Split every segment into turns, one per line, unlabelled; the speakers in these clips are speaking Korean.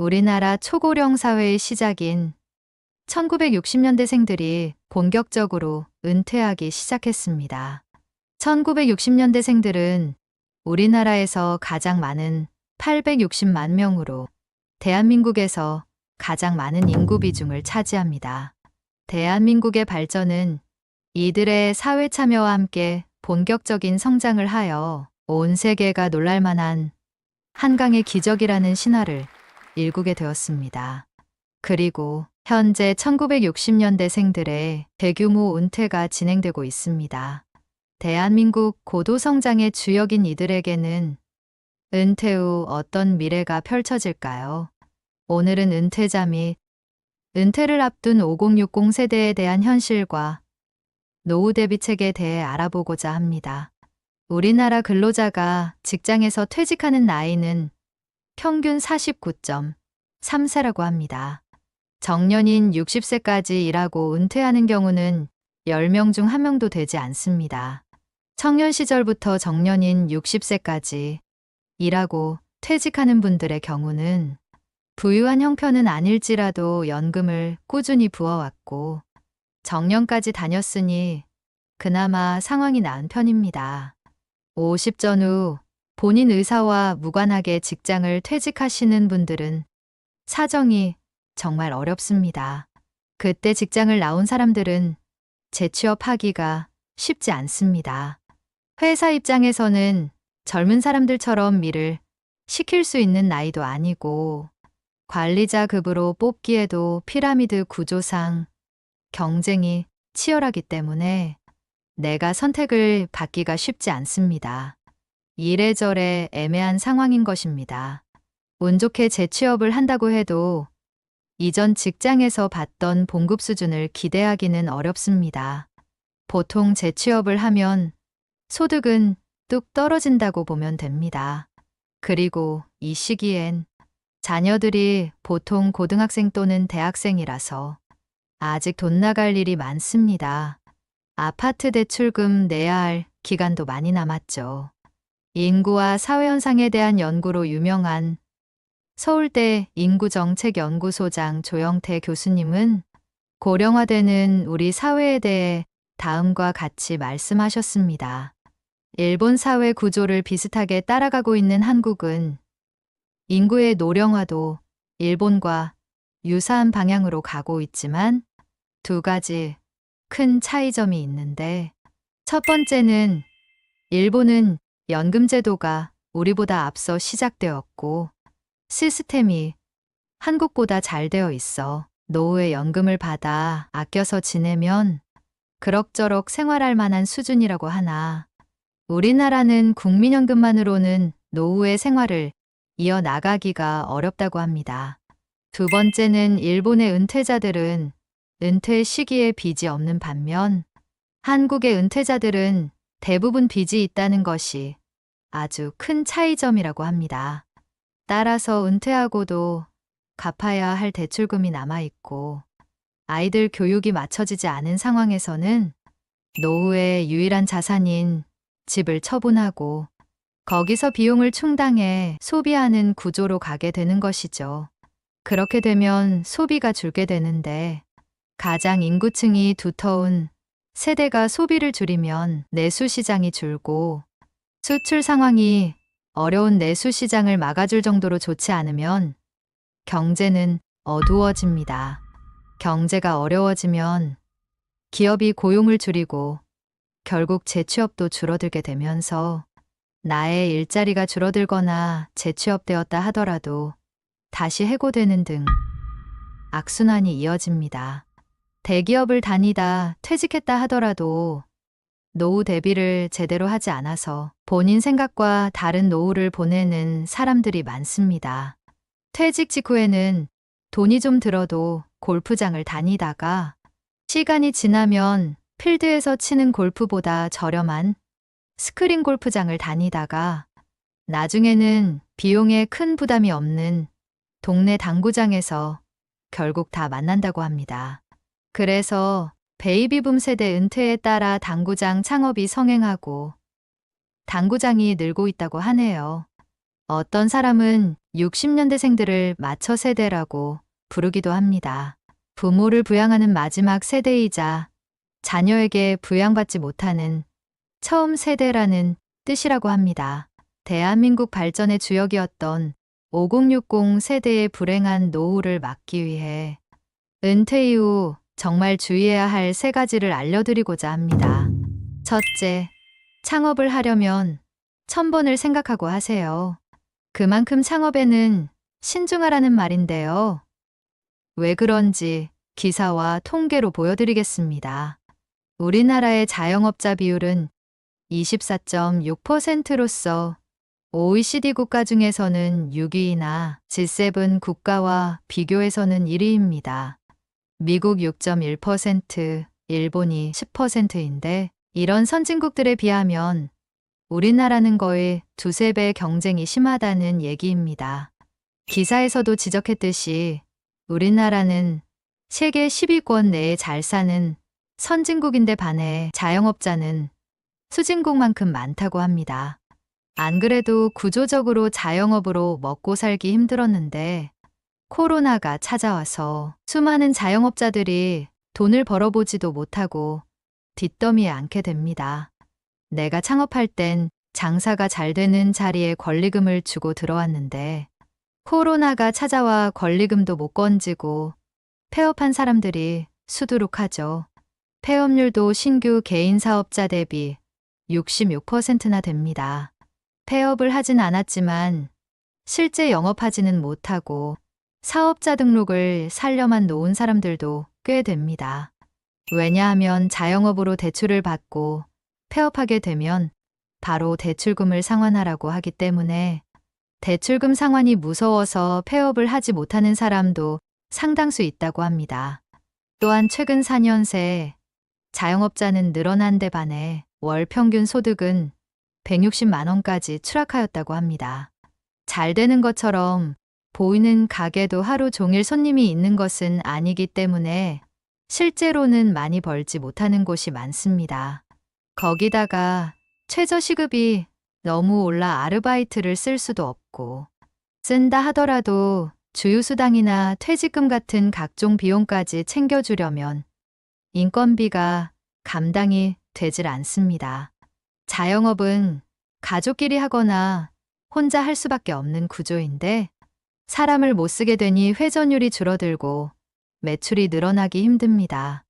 우리나라 초고령 사회의 시작인 1960년대생들이 본격적으로 은퇴하기 시작했습니다. 1960년대생들은 우리나라에서 가장 많은 860만 명으로 대한민국에서 가장 많은 인구 비중을 차지합니다. 대한민국의 발전은 이들의 사회 참여와 함께 본격적인 성장을 하여 온 세계가 놀랄만한 한강의 기적이라는 신화를 일구게 되었습니다. 그리고 현재 1960년대생들의 대규모 은퇴가 진행되고 있습니다. 대한민국 고도성장의 주역인 이들에게는 은퇴 후 어떤 미래가 펼쳐질까요? 오늘은 은퇴자 및 은퇴를 앞둔 5060 세대에 대한 현실과 노후 대비책에 대해 알아보고자 합니다. 우리나라 근로자가 직장에서 퇴직하는 나이는 평균 49.3세라고 합니다. 정년인 60세까지 일하고 은퇴하는 경우는 10명 중 1명도 되지 않습니다. 청년 시절부터 정년인 60세까지 일하고 퇴직하는 분들의 경우는 부유한 형편은 아닐지라도 연금을 꾸준히 부어왔고 정년까지 다녔으니 그나마 상황이 나은 편입니다. 50 전후 본인 의사와 무관하게 직장을 퇴직하시는 분들은 사정이 정말 어렵습니다. 그때 직장을 나온 사람들은 재취업하기가 쉽지 않습니다. 회사 입장에서는 젊은 사람들처럼 일을 시킬 수 있는 나이도 아니고 관리자 급으로 뽑기에도 피라미드 구조상 경쟁이 치열하기 때문에 내가 선택을 받기가 쉽지 않습니다. 이래저래 애매한 상황인 것입니다. 운 좋게 재취업을 한다고 해도 이전 직장에서 받던 봉급 수준을 기대하기는 어렵습니다. 보통 재취업을 하면 소득은 뚝 떨어진다고 보면 됩니다. 그리고 이 시기엔 자녀들이 보통 고등학생 또는 대학생이라서 아직 돈 나갈 일이 많습니다. 아파트 대출금 내야 할 기간도 많이 남았죠. 인구와 사회현상에 대한 연구로 유명한 서울대 인구정책연구소장 조영태 교수님은 고령화되는 우리 사회에 대해 다음과 같이 말씀하셨습니다. 일본 사회 구조를 비슷하게 따라가고 있는 한국은 인구의 노령화도 일본과 유사한 방향으로 가고 있지만 두 가지 큰 차이점이 있는데 첫 번째는 일본은 연금제도가 우리보다 앞서 시작되었고 시스템이 한국보다 잘 되어 있어 노후에 연금을 받아 아껴서 지내면 그럭저럭 생활할 만한 수준이라고 하나 우리나라는 국민연금만으로는 노후의 생활을 이어나가기가 어렵다고 합니다. 두 번째는 일본의 은퇴자들은 은퇴 시기에 빚이 없는 반면 한국의 은퇴자들은 대부분 빚이 있다는 것이 아주 큰 차이점이라고 합니다. 따라서 은퇴하고도 갚아야 할 대출금이 남아있고 아이들 교육이 맞춰지지 않은 상황에서는 노후의 유일한 자산인 집을 처분하고 거기서 비용을 충당해 소비하는 구조로 가게 되는 것이죠. 그렇게 되면 소비가 줄게 되는데 가장 인구층이 두터운 세대가 소비를 줄이면 내수 시장이 줄고 수출 상황이 어려운 내수 시장을 막아줄 정도로 좋지 않으면 경제는 어두워집니다. 경제가 어려워지면 기업이 고용을 줄이고 결국 재취업도 줄어들게 되면서 나의 일자리가 줄어들거나 재취업되었다 하더라도 다시 해고되는 등 악순환이 이어집니다. 대기업을 다니다 퇴직했다 하더라도 노후 대비를 제대로 하지 않아서 본인 생각과 다른 노후를 보내는 사람들이 많습니다. 퇴직 직후에는 돈이 좀 들어도 골프장을 다니다가 시간이 지나면 필드에서 치는 골프보다 저렴한 스크린 골프장을 다니다가 나중에는 비용에 큰 부담이 없는 동네 당구장에서 결국 다 만난다고 합니다. 그래서 베이비붐 세대 은퇴에 따라 당구장 창업이 성행하고 당구장이 늘고 있다고 하네요. 어떤 사람은 60년대생들을 마처 세대라고 부르기도 합니다. 부모를 부양하는 마지막 세대이자 자녀에게 부양받지 못하는 처음 세대라는 뜻이라고 합니다. 대한민국 발전의 주역이었던 5060 세대의 불행한 노후를 막기 위해 은퇴 이후 정말 주의해야 할 3가지를 알려드리고자 합니다. 첫째, 창업을 하려면 1000번을 생각하고 하세요. 그만큼 창업에는 신중하라는 말인데요. 왜 그런지 기사와 통계로 보여드리겠습니다. 우리나라의 자영업자 비율은 24.6%로서 OECD 국가 중에서는 6위이나 G7 국가와 비교해서는 1위입니다. 미국 6.1%, 일본이 10%인데 이런 선진국들에 비하면 우리나라는 거의 2~3배 경쟁이 심하다는 얘기입니다. 기사에서도 지적했듯이 우리나라는 세계 10위권 내에 잘 사는 선진국인데 반해 자영업자는 수진국만큼 많다고 합니다. 안 그래도 구조적으로 자영업으로 먹고 살기 힘들었는데 코로나가 찾아와서 수많은 자영업자들이 돈을 벌어보지도 못하고 뒷더미에 앉게 됩니다. 내가 창업할 땐 장사가 잘 되는 자리에 권리금을 주고 들어왔는데 코로나가 찾아와 권리금도 못 건지고 폐업한 사람들이 수두룩하죠. 폐업률도 신규 개인 사업자 대비 66%나 됩니다. 폐업을 하진 않았지만 실제 영업하지는 못하고 사업자 등록을 살려만 놓은 사람들도 꽤 됩니다. 왜냐하면 자영업으로 대출을 받고 폐업하게 되면 바로 대출금을 상환하라고 하기 때문에 대출금 상환이 무서워서 폐업을 하지 못하는 사람도 상당수 있다고 합니다. 또한 최근 4년 새 자영업자는 늘어난 데 반해 월 평균 소득은 160만 원까지 추락하였다고 합니다. 잘 되는 것처럼 보이는 가게도 하루 종일 손님이 있는 것은 아니기 때문에 실제로는 많이 벌지 못하는 곳이 많습니다. 거기다가 최저시급이 너무 올라 아르바이트를 쓸 수도 없고 쓴다 하더라도 주유수당이나 퇴직금 같은 각종 비용까지 챙겨주려면 인건비가 감당이 되질 않습니다. 자영업은 가족끼리 하거나 혼자 할 수밖에 없는 구조인데 사람을 못 쓰게 되니 회전율이 줄어들고 매출이 늘어나기 힘듭니다.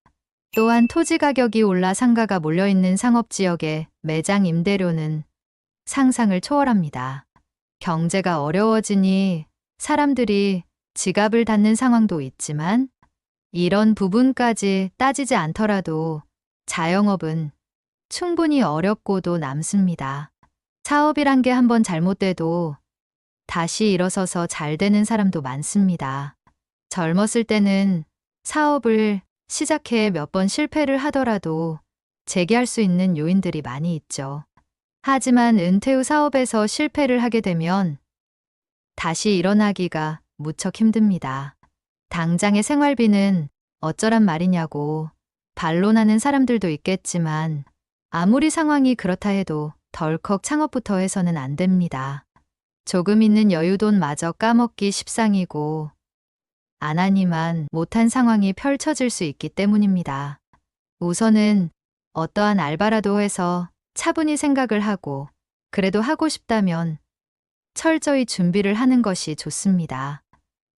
또한 토지 가격이 올라 상가가 몰려있는 상업지역의 매장 임대료는 상상을 초월합니다. 경제가 어려워지니 사람들이 지갑을 닫는 상황도 있지만 이런 부분까지 따지지 않더라도 자영업은 충분히 어렵고도 남습니다. 사업이란 게 한번 잘못돼도 다시 일어서서 잘 되는 사람도 많습니다. 젊었을 때는 사업을 시작해 몇 번 실패를 하더라도 재기할 수 있는 요인들이 많이 있죠. 하지만 은퇴 후 사업에서 실패를 하게 되면 다시 일어나기가 무척 힘듭니다. 당장의 생활비는 어쩌란 말이냐고 반론하는 사람들도 있겠지만 아무리 상황이 그렇다 해도 덜컥 창업부터 해서는 안 됩니다. 조금 있는 여유돈마저 까먹기 십상이고 안 하니만 못한 상황이 펼쳐질 수 있기 때문입니다. 우선은 어떠한 알바라도 해서 차분히 생각을 하고 그래도 하고 싶다면 철저히 준비를 하는 것이 좋습니다.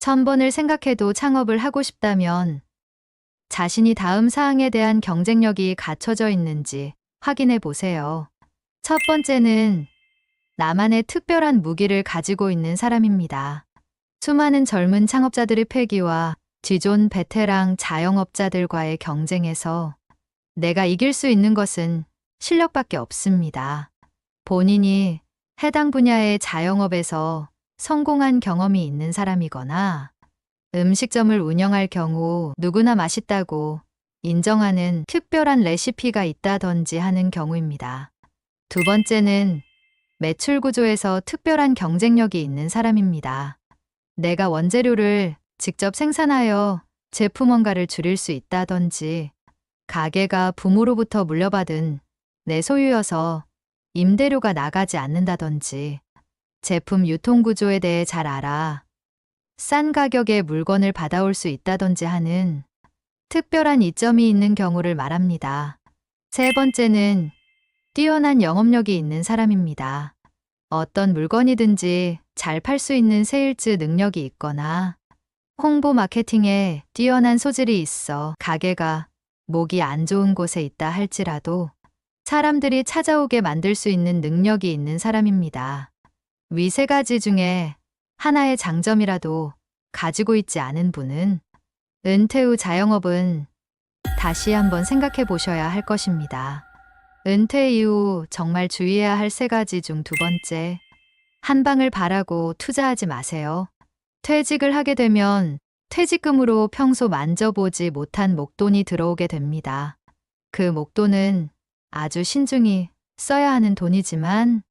1000번을 생각해도 창업을 하고 싶다면 자신이 다음 사항에 대한 경쟁력이 갖춰져 있는지 확인해 보세요. 첫 번째는 나만의 특별한 무기를 가지고 있는 사람입니다. 수많은 젊은 창업자들의 패기와 기존 베테랑 자영업자들과의 경쟁에서 내가 이길 수 있는 것은 실력밖에 없습니다. 본인이 해당 분야의 자영업에서 성공한 경험이 있는 사람이거나 음식점을 운영할 경우 누구나 맛있다고 인정하는 특별한 레시피가 있다든지 하는 경우입니다. 두 번째는 매출 구조에서 특별한 경쟁력이 있는 사람입니다. 내가 원재료를 직접 생산하여 제품원가를 줄일 수 있다든지 가게가 부모로부터 물려받은 내 소유여서 임대료가 나가지 않는다든지 제품 유통 구조에 대해 잘 알아 싼 가격에 물건을 받아올 수 있다든지 하는 특별한 이점이 있는 경우를 말합니다. 세 번째는 뛰어난 영업력이 있는 사람입니다. 어떤 물건이든지 잘 팔 수 있는 세일즈 능력이 있거나 홍보 마케팅에 뛰어난 소질이 있어 가게가 목이 안 좋은 곳에 있다 할지라도 사람들이 찾아오게 만들 수 있는 능력이 있는 사람입니다. 위 세 가지 중에 하나의 장점이라도 가지고 있지 않은 분은 은퇴 후 자영업은 다시 한번 생각해 보셔야 할 것입니다. 은퇴 이후 정말 주의해야 할 세 가지 중 두 번째, 한 방을 바라고 투자하지 마세요. 퇴직을 하게 되면 퇴직금으로 평소 만져보지 못한 목돈이 들어오게 됩니다. 그 목돈은 아주 신중히 써야 하는 돈이지만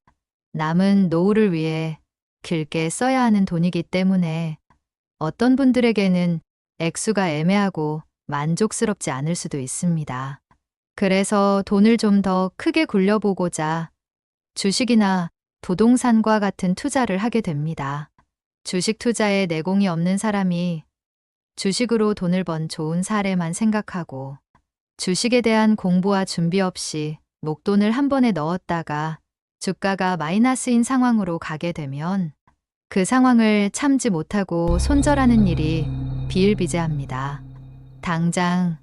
남은 노후를 위해 길게 써야 하는 돈이기 때문에 어떤 분들에게는 액수가 애매하고 만족스럽지 않을 수도 있습니다. 그래서 돈을 좀 더 크게 굴려보고자 주식이나 부동산과 같은 투자를 하게 됩니다. 주식 투자에 내공이 없는 사람이 주식으로 돈을 번 좋은 사례만 생각하고 주식에 대한 공부와 준비 없이 목돈을 한 번에 넣었다가 주가가 마이너스인 상황으로 가게 되면 그 상황을 참지 못하고 손절하는 일이 비일비재합니다. 당장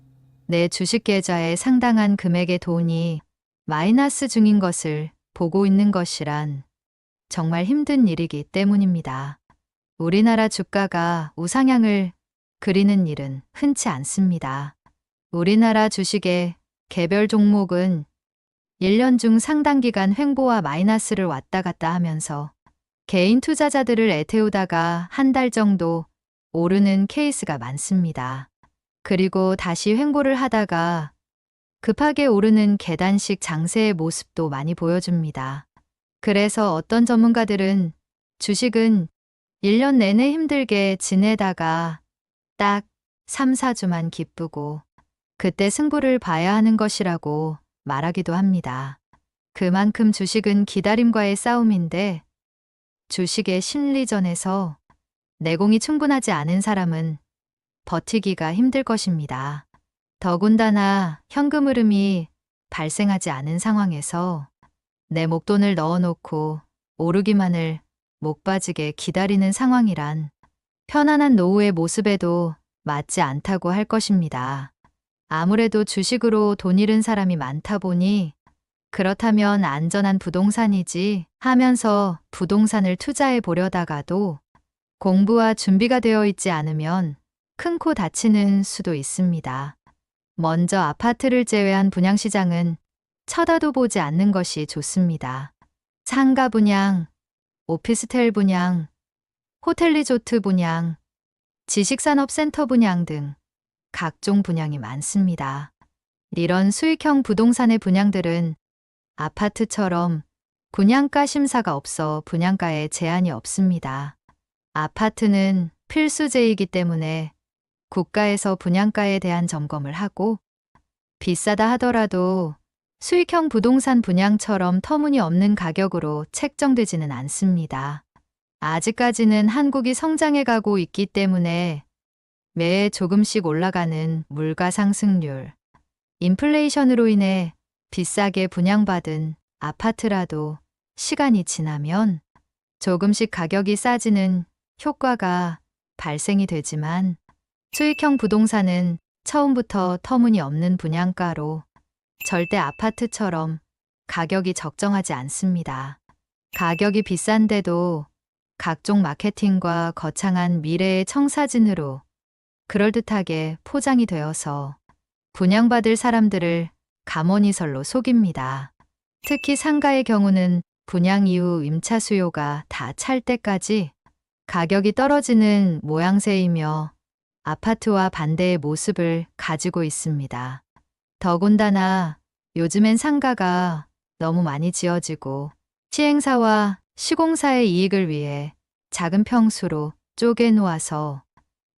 내 주식 계좌에 상당한 금액의 돈이 마이너스 중인 것을 보고 있는 것이란 정말 힘든 일이기 때문입니다. 우리나라 주가가 우상향을 그리는 일은 흔치 않습니다. 우리나라 주식의 개별 종목은 1년 중 상당 기간 횡보와 마이너스를 왔다 갔다 하면서 개인 투자자들을 애태우다가 한 달 정도 오르는 케이스가 많습니다. 그리고 다시 횡보를 하다가 급하게 오르는 계단식 장세의 모습도 많이 보여줍니다. 그래서 어떤 전문가들은 주식은 1년 내내 힘들게 지내다가 딱 3, 4주만 기쁘고 그때 승부를 봐야 하는 것이라고 말하기도 합니다. 그만큼 주식은 기다림과의 싸움인데 주식의 심리전에서 내공이 충분하지 않은 사람은 버티기가 힘들 것입니다. 더군다나 현금 흐름이 발생하지 않은 상황에서 내 목돈을 넣어놓고 오르기만을 목 빠지게 기다리는 상황이란 편안한 노후의 모습에도 맞지 않다고 할 것입니다. 아무래도 주식으로 돈 잃은 사람이 많다 보니 그렇다면 안전한 부동산이지 하면서 부동산을 투자해 보려다가도 공부와 준비가 되어 있지 않으면 큰 코 다치는 수도 있습니다. 먼저 아파트를 제외한 분양시장은 쳐다도 보지 않는 것이 좋습니다. 상가 분양, 오피스텔 분양, 호텔 리조트 분양, 지식산업센터 분양 등 각종 분양이 많습니다. 이런 수익형 부동산의 분양들은 아파트처럼 분양가 심사가 없어 분양가에 제한이 없습니다. 아파트는 필수제이기 때문에 국가에서 분양가에 대한 점검을 하고 비싸다 하더라도 수익형 부동산 분양처럼 터무니없는 가격으로 책정되지는 않습니다. 아직까지는 한국이 성장해 가고 있기 때문에 매해 조금씩 올라가는 물가 상승률, 인플레이션으로 인해 비싸게 분양받은 아파트라도 시간이 지나면 조금씩 가격이 싸지는 효과가 발생이 되지만 수익형 부동산은 처음부터 터무니없는 분양가로 절대 아파트처럼 가격이 적정하지 않습니다. 가격이 비싼데도 각종 마케팅과 거창한 미래의 청사진으로 그럴듯하게 포장이 되어서 분양받을 사람들을 감언이설로 속입니다. 특히 상가의 경우는 분양 이후 임차 수요가 다 찰 때까지 가격이 떨어지는 모양새이며 아파트와 반대의 모습을 가지고 있습니다. 더군다나 요즘엔 상가가 너무 많이 지어지고 시행사와 시공사의 이익을 위해 작은 평수로 쪼개 놓아서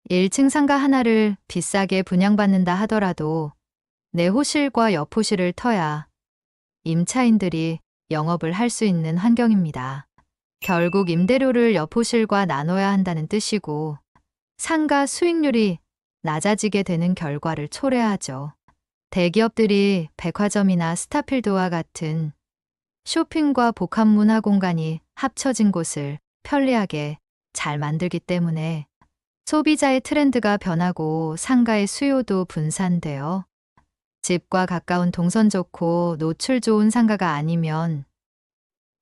1층 상가 하나를 비싸게 분양받는다 하더라도 내 호실과 옆 호실을 터야 임차인들이 영업을 할 수 있는 환경입니다. 결국 임대료를 여포실과 나눠야 한다는 뜻이고 상가 수익률이 낮아지게 되는 결과를 초래하죠. 대기업들이 백화점이나 스타필드와 같은 쇼핑과 복합 문화 공간이 합쳐진 곳을 편리하게 잘 만들기 때문에 소비자의 트렌드가 변하고 상가의 수요도 분산되어 집과 가까운 동선 좋고 노출 좋은 상가가 아니면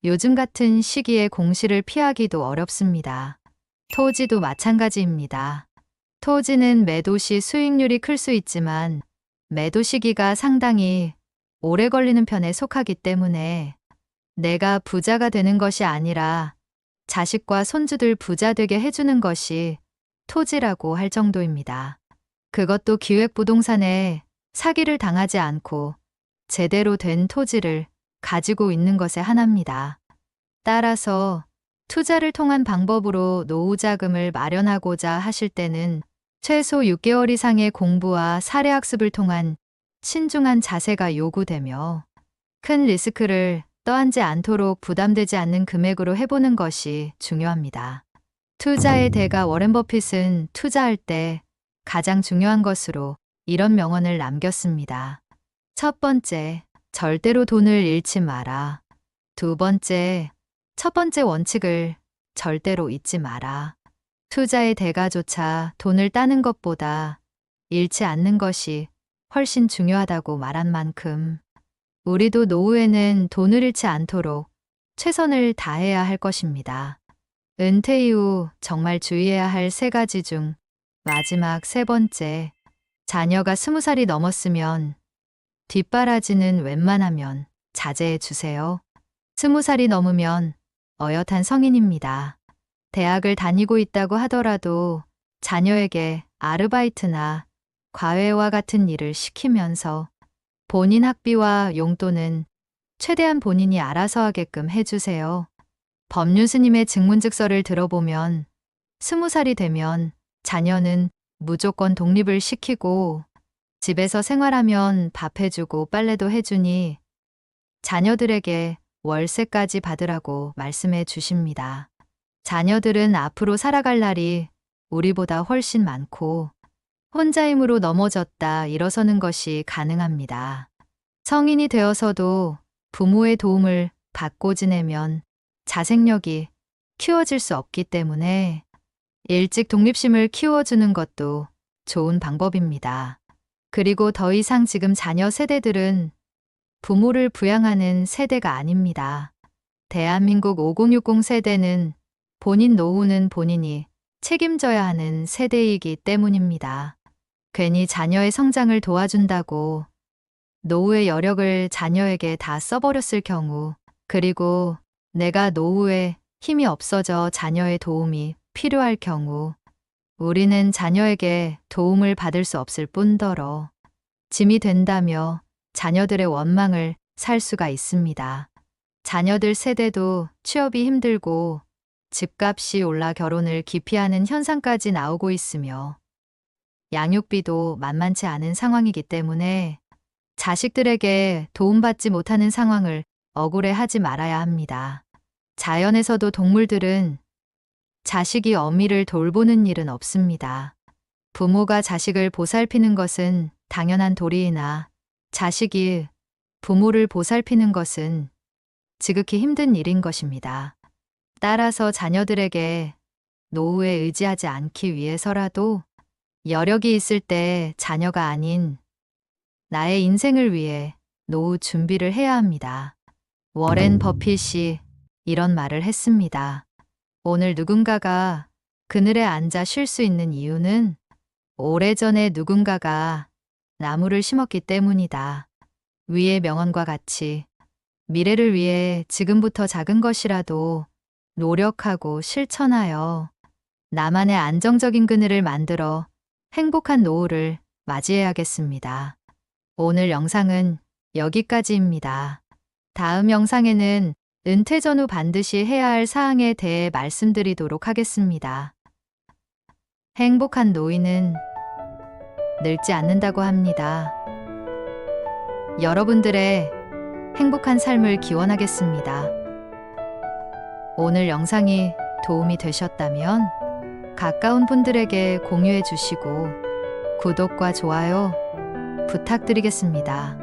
요즘 같은 시기에 공시를 피하기도 어렵습니다. 토지도 마찬가지입니다. 토지는 매도 시 수익률이 클 수 있지만 매도 시기가 상당히 오래 걸리는 편에 속하기 때문에 내가 부자가 되는 것이 아니라 자식과 손주들 부자 되게 해주는 것이 토지라고 할 정도입니다. 그것도 기획부동산에 사기를 당하지 않고 제대로 된 토지를 가지고 있는 것에 하나입니다. 따라서 투자를 통한 방법으로 노후 자금을 마련하고자 하실 때는 최소 6개월 이상의 공부와 사례학습을 통한 신중한 자세가 요구되며 큰 리스크를 떠안지 않도록 부담되지 않는 금액으로 해보는 것이 중요합니다. 투자의 대가 워렌 버핏은 투자할 때 가장 중요한 것으로 이런 명언을 남겼습니다. 첫 번째, 절대로 돈을 잃지 마라. 두 번째, 첫 번째 원칙을 절대로 잊지 마라. 투자의 대가조차 돈을 따는 것보다 잃지 않는 것이 훨씬 중요하다고 말한 만큼 우리도 노후에는 돈을 잃지 않도록 최선을 다해야 할 것입니다. 은퇴 이후 정말 주의해야 할 3가지 중 마지막 3번째, 자녀가 20살이 넘었으면 뒷바라지는 웬만하면 자제해 주세요. 20살이 넘으면 어엿한 성인입니다. 대학을 다니고 있다고 하더라도 자녀에게 아르바이트나 과외와 같은 일을 시키면서 본인 학비와 용돈은 최대한 본인이 알아서 하게끔 해주세요. 법률 스님의 증문즉서를 들어보면 20살이 되면 자녀는 무조건 독립을 시키고 집에서 생활하면 밥 해주고 빨래도 해주니 자녀들에게 월세까지 받으라고 말씀해 주십니다. 자녀들은 앞으로 살아갈 날이 우리보다 훨씬 많고 혼자 힘으로 넘어졌다 일어서는 것이 가능합니다. 성인이 되어서도 부모의 도움을 받고 지내면 자생력이 키워질 수 없기 때문에 일찍 독립심을 키워주는 것도 좋은 방법입니다. 그리고 더 이상 지금 자녀 세대들은 부모를 부양하는 세대가 아닙니다. 대한민국 5060 세대는 본인 노후는 본인이 책임져야 하는 세대이기 때문입니다. 괜히 자녀의 성장을 도와준다고 노후의 여력을 자녀에게 다 써버렸을 경우, 그리고 내가 노후에 힘이 없어져 자녀의 도움이 필요할 경우 우리는 자녀에게 도움을 받을 수 없을 뿐더러 짐이 된다며 자녀들의 원망을 살 수가 있습니다. 자녀들 세대도 취업이 힘들고 집값이 올라 결혼을 기피하는 현상까지 나오고 있으며 양육비도 만만치 않은 상황이기 때문에 자식들에게 도움받지 못하는 상황을 억울해하지 말아야 합니다. 자연에서도 동물들은 자식이 어미를 돌보는 일은 없습니다. 부모가 자식을 보살피는 것은 당연한 도리이나 자식이 부모를 보살피는 것은 지극히 힘든 일인 것입니다. 따라서 자녀들에게 노후에 의지하지 않기 위해서라도 여력이 있을 때 자녀가 아닌 나의 인생을 위해 노후 준비를 해야 합니다. 워렌 버핏이 이런 말을 했습니다. 오늘 누군가가 그늘에 앉아 쉴 수 있는 이유는 오래전에 누군가가 나무를 심었기 때문이다. 위의 명언과 같이 미래를 위해 지금부터 작은 것이라도 노력하고 실천하여 나만의 안정적인 그늘을 만들어 행복한 노후를 맞이해야겠습니다. 오늘 영상은 여기까지입니다. 다음 영상에는 은퇴 전후 반드시 해야 할 사항에 대해 말씀드리도록 하겠습니다. 행복한 노인은 늙지 않는다고 합니다. 여러분들의 행복한 삶을 기원하겠습니다. 오늘 영상이 도움이 되셨다면 가까운 분들에게 공유해 주시고 구독과 좋아요 부탁드리겠습니다.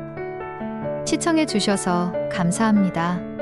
시청해 주셔서 감사합니다.